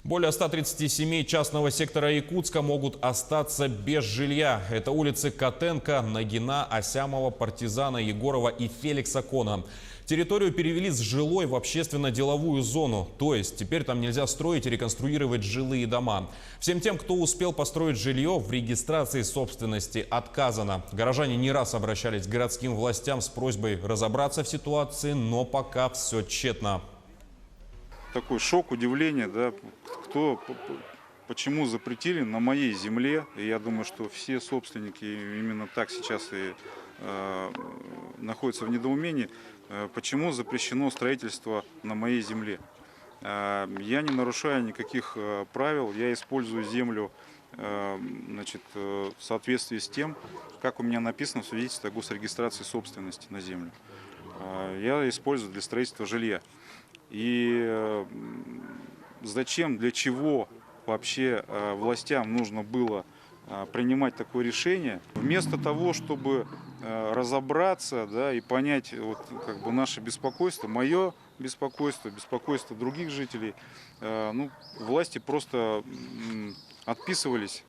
Более 130 семей частного сектора Якутска могут остаться без жилья. Это улицы Котенко, Нагина, Осямова, Партизана, Егорова и Феликса Кона. Территорию перевели с жилой в общественно-деловую зону. То есть теперь там нельзя строить и реконструировать жилые дома. Всем тем, кто успел построить жилье, в регистрации собственности отказано. Горожане не раз обращались к городским властям с просьбой разобраться в ситуации, но пока все тщетно. Такой шок, удивление, да, почему запретили на моей земле. И я думаю, что все собственники именно так сейчас и находятся в недоумении, почему запрещено строительство на моей земле. Я не нарушаю никаких правил, я использую землю значит, в соответствии с тем, как у меня написано в свидетельстве о госрегистрации собственности на землю. Я использую для строительства жилья. И зачем, для чего вообще властям нужно было принимать такое решение? Вместо того, чтобы разобраться, да, и понять вот, как бы наше беспокойство, мое беспокойство, беспокойство других жителей, ну, власти просто отписывались.